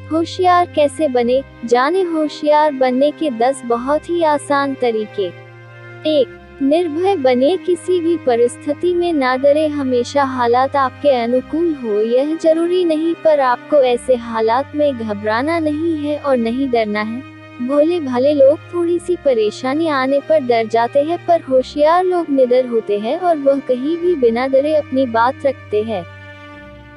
होशियार कैसे बने, जाने होशियार बनने के 10 बहुत ही आसान तरीके। 1. निर्भय बने, किसी भी परिस्थिति में ना डरे, हमेशा हालात आपके अनुकूल हो यह जरूरी नहीं, पर आपको ऐसे हालात में घबराना नहीं है और नहीं डरना है। भोले भाले लोग थोड़ी सी परेशानी आने पर डर जाते हैं, पर होशियार लोग निडर होते हैं और वह कहीं भी बिना डरे अपनी बात रखते हैं।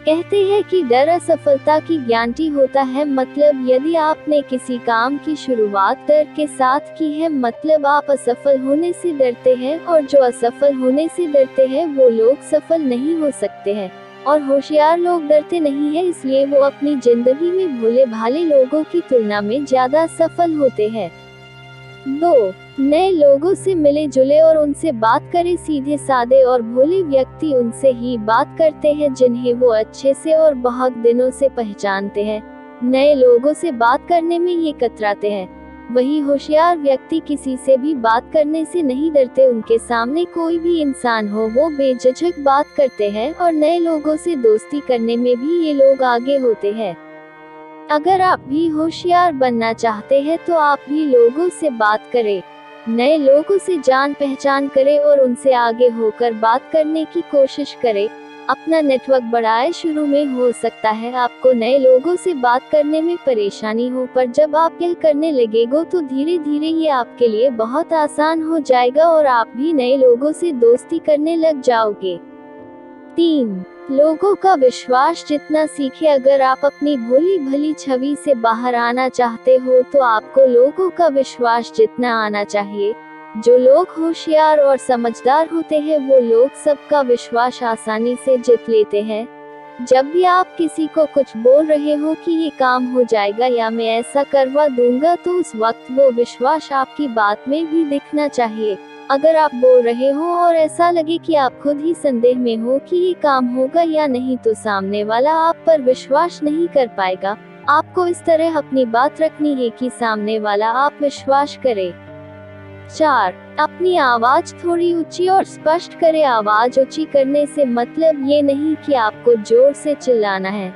कहते हैं कि डर असफलता की गारंटी होता है, मतलब यदि आपने किसी काम की शुरुआत डर के साथ की है, मतलब आप असफल होने से डरते हैं, और जो असफल होने से डरते हैं वो लोग सफल नहीं हो सकते हैं। और होशियार लोग डरते नहीं हैं, इसलिए वो अपनी जिंदगी में भोले भाले लोगों की तुलना में ज्यादा सफल होते हैं। 2. नए लोगों से मिले जुले और उनसे बात करें, सीधे साधे और भोले व्यक्ति उनसे ही बात करते हैं जिन्हें वो अच्छे से और बहुत दिनों से पहचानते हैं। नए लोगों से बात करने में ये कतराते हैं। वही होशियार व्यक्ति किसी से भी बात करने से नहीं डरते, उनके सामने कोई भी इंसान हो वो बेझिझक बात करते हैं, और नए लोगों से दोस्ती करने में भी ये लोग आगे होते हैं। अगर आप भी होशियार बनना चाहते हैं तो आप भी लोगों से बात करें, नए लोगों से जान पहचान करें और उनसे आगे होकर बात करने की कोशिश करें। अपना नेटवर्क बढ़ाएं। शुरू में हो सकता है आपको नए लोगों से बात करने में परेशानी हो, पर जब आप यह करने लगेंगे तो धीरे धीरे ये आपके लिए बहुत आसान हो जाएगा और आप भी नए लोगों से दोस्ती करने लग जाओगे। 3. लोगों का विश्वास जितना सीखे, अगर आप अपनी भोली भली छवि से बाहर आना चाहते हो तो आपको लोगों का विश्वास जितना आना चाहिए। जो लोग होशियार और समझदार होते हैं वो लोग सबका विश्वास आसानी से जीत लेते हैं। जब भी आप किसी को कुछ बोल रहे हो कि ये काम हो जाएगा या मैं ऐसा करवा दूंगा, तो उस वक्त वो विश्वास आपकी बात में भी दिखना चाहिए। अगर आप बोल रहे हो और ऐसा लगे कि आप खुद ही संदेह में हो कि ये काम होगा या नहीं, तो सामने वाला आप पर विश्वास नहीं कर पाएगा। आपको इस तरह अपनी बात रखनी है कि सामने वाला आप विश्वास करे। 4. अपनी आवाज थोड़ी ऊंची और स्पष्ट करें। आवाज ऊंची करने से मतलब ये नहीं कि आपको जोर से चिल्लाना है,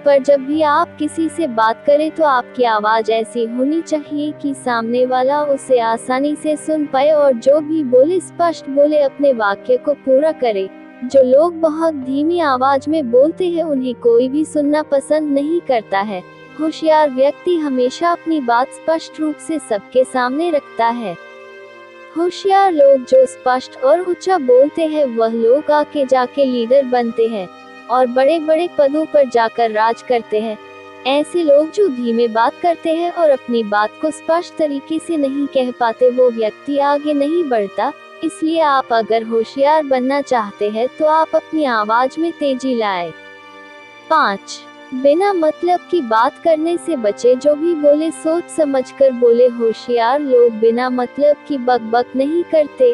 पर जब भी आप किसी से बात करें तो आपकी आवाज ऐसी होनी चाहिए कि सामने वाला उसे आसानी से सुन पाए और जो भी बोले स्पष्ट बोले, अपने वाक्य को पूरा करे। जो लोग बहुत धीमी आवाज में बोलते हैं उन्हें कोई भी सुनना पसंद नहीं करता है। होशियार व्यक्ति हमेशा अपनी बात स्पष्ट रूप से सबके सामने रखता है। होशियार लोग जो स्पष्ट और ऊंचा बोलते हैं वह लोग आगे जाके लीडर बनते हैं और बड़े बड़े पदों पर जाकर राज करते हैं। ऐसे लोग जो धीमे बात करते हैं और अपनी बात को स्पष्ट तरीके से नहीं कह पाते, वो व्यक्ति आगे नहीं बढ़ता। इसलिए आप अगर होशियार बनना चाहते हैं तो आप अपनी आवाज में तेजी लाएं। 5. बिना मतलब की बात करने से बचे। जो भी बोले सोच समझकर बोले। होशियार लोग बिना मतलब की बकबक नहीं करते।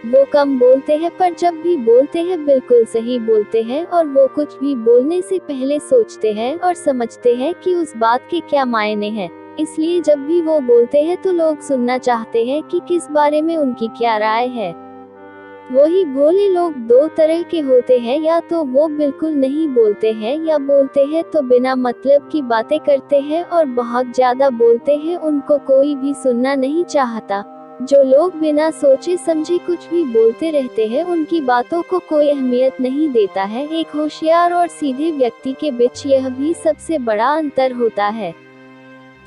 वो कम बोलते हैं, पर जब भी बोलते हैं बिल्कुल सही बोलते हैं, और वो कुछ भी बोलने से पहले सोचते हैं और समझते हैं कि उस बात के क्या मायने हैं। इसलिए जब भी वो बोलते हैं तो लोग सुनना चाहते हैं कि किस बारे में उनकी क्या राय है। वही भोले लोग 2 तरह के होते हैं, या तो वो बिल्कुल नहीं बोलते हैं या बोलते हैं तो बिना मतलब की बातें करते हैं और बहुत ज्यादा बोलते हैं, उनको कोई भी सुनना नहीं चाहता। जो लोग बिना सोचे समझे कुछ भी बोलते रहते हैं उनकी बातों को कोई अहमियत नहीं देता है। एक होशियार और सीधे व्यक्ति के बीच यह भी सबसे बड़ा अंतर होता है।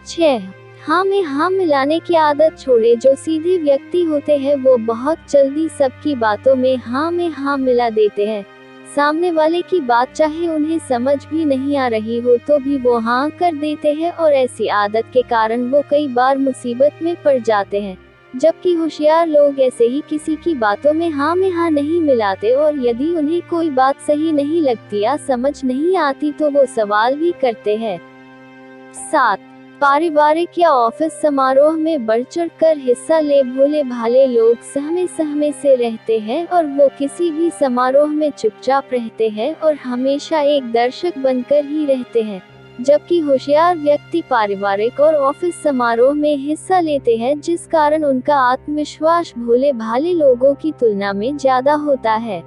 6. हाँ में हाँ मिलाने की आदत छोड़े। जो सीधे व्यक्ति होते हैं वो बहुत जल्दी सबकी बातों में हाँ मिला देते हैं। सामने वाले की बात चाहे उन्हें समझ भी नहीं आ रही हो तो भी वो हाँ कर देते हैं, और ऐसी आदत के कारण वो कई बार मुसीबत में पड़ जाते हैं। जबकि होशियार लोग ऐसे ही किसी की बातों में हाँ नहीं मिलाते, और यदि उन्हें कोई बात सही नहीं लगती या समझ नहीं आती तो वो सवाल भी करते हैं। 7. पारिवारिक या ऑफिस समारोह में बढ़ चढ़ कर हिस्सा ले। भोले भाले लोग सहमे से रहते हैं और वो किसी भी समारोह में चुपचाप रहते हैं और हमेशा एक दर्शक बनकर ही रहते हैं। जबकि होशियार व्यक्ति पारिवारिक और ऑफिस समारोह में हिस्सा लेते हैं, जिस कारण उनका आत्मविश्वास भोले भाले लोगों की तुलना में ज्यादा होता है।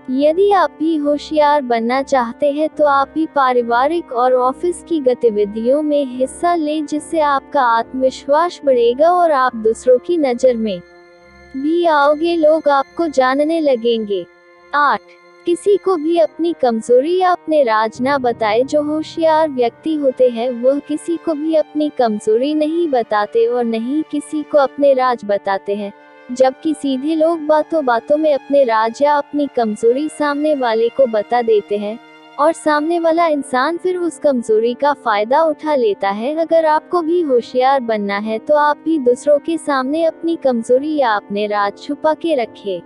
यदि आप भी होशियार बनना चाहते हैं तो आप भी पारिवारिक और ऑफिस की गतिविधियों में हिस्सा लें, जिससे आपका आत्मविश्वास बढ़ेगा और आप दूसरों की नज़र में भी आओगे, लोग आपको जानने लगेंगे। 8. किसी को भी अपनी कमजोरी या अपने राज ना बताए। जो होशियार व्यक्ति होते हैं वह किसी को भी अपनी कमजोरी नहीं बताते और नहीं किसी को अपने राज बताते हैं, जबकि सीधे लोग बातों बातों में अपने राज या अपनी कमजोरी सामने वाले को बता देते हैं और सामने वाला इंसान फिर उस कमजोरी का फायदा उठा लेता है। अगर आपको भी होशियार बनना है तो आप भी दूसरों के सामने अपनी कमजोरी या अपने राज छुपा के रखें।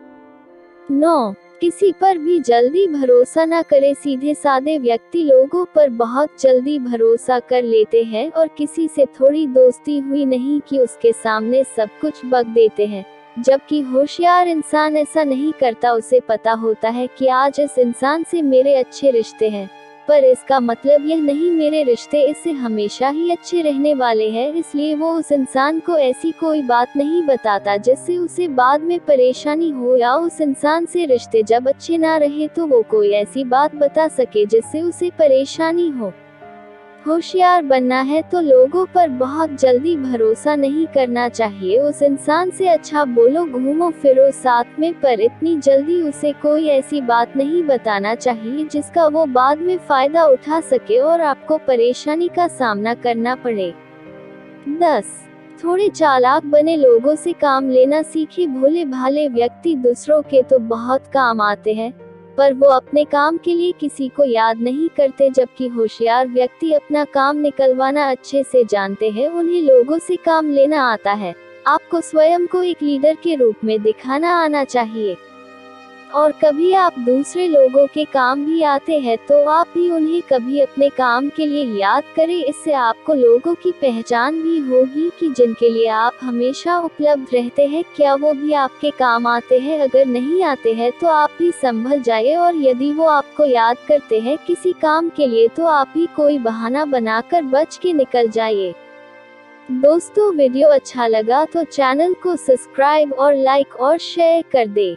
9. किसी पर भी जल्दी भरोसा न करें। सीधे साधे व्यक्ति लोगों पर बहुत जल्दी भरोसा कर लेते हैं और किसी से थोड़ी दोस्ती हुई नहीं कि उसके सामने सब कुछ बक देते हैं, जबकि होशियार इंसान ऐसा नहीं करता। उसे पता होता है कि आज इस इंसान से मेरे अच्छे रिश्ते हैं, पर इसका मतलब यह नहीं मेरे रिश्ते इससे हमेशा ही अच्छे रहने वाले हैं, इसलिए वो उस इंसान को ऐसी कोई बात नहीं बताता जिससे उसे बाद में परेशानी हो, या उस इंसान से रिश्ते जब अच्छे ना रहे तो वो कोई ऐसी बात बता सके जिससे उसे परेशानी हो। होशियार बनना है तो लोगों पर बहुत जल्दी भरोसा नहीं करना चाहिए। उस इंसान से अच्छा बोलो, घूमो फिरो साथ में, पर इतनी जल्दी उसे कोई ऐसी बात नहीं बताना चाहिए जिसका वो बाद में फायदा उठा सके और आपको परेशानी का सामना करना पड़े। 10. थोड़े चालाक बने। लोगों से काम लेना सीखे। भोले भाले व्यक्ति दूसरों के तो बहुत काम आते हैं, पर वो अपने काम के लिए किसी को याद नहीं करते, जबकि होशियार व्यक्ति अपना काम निकलवाना अच्छे से जानते हैं। उन्हें लोगों से काम लेना आता है। आपको स्वयं को एक लीडर के रूप में दिखाना आना चाहिए, और कभी आप दूसरे लोगों के काम भी आते हैं तो आप भी उन्हें कभी अपने काम के लिए याद करें। इससे आपको लोगों की पहचान भी होगी कि जिनके लिए आप हमेशा उपलब्ध रहते हैं क्या वो भी आपके काम आते हैं। अगर नहीं आते हैं तो आप भी संभल जाए, और यदि वो आपको याद करते हैं किसी काम के लिए तो आप भी कोई बहाना बनाकर बच के निकल जाइए। दोस्तों, वीडियो अच्छा लगा तो चैनल को सब्सक्राइब और लाइक और शेयर कर दें।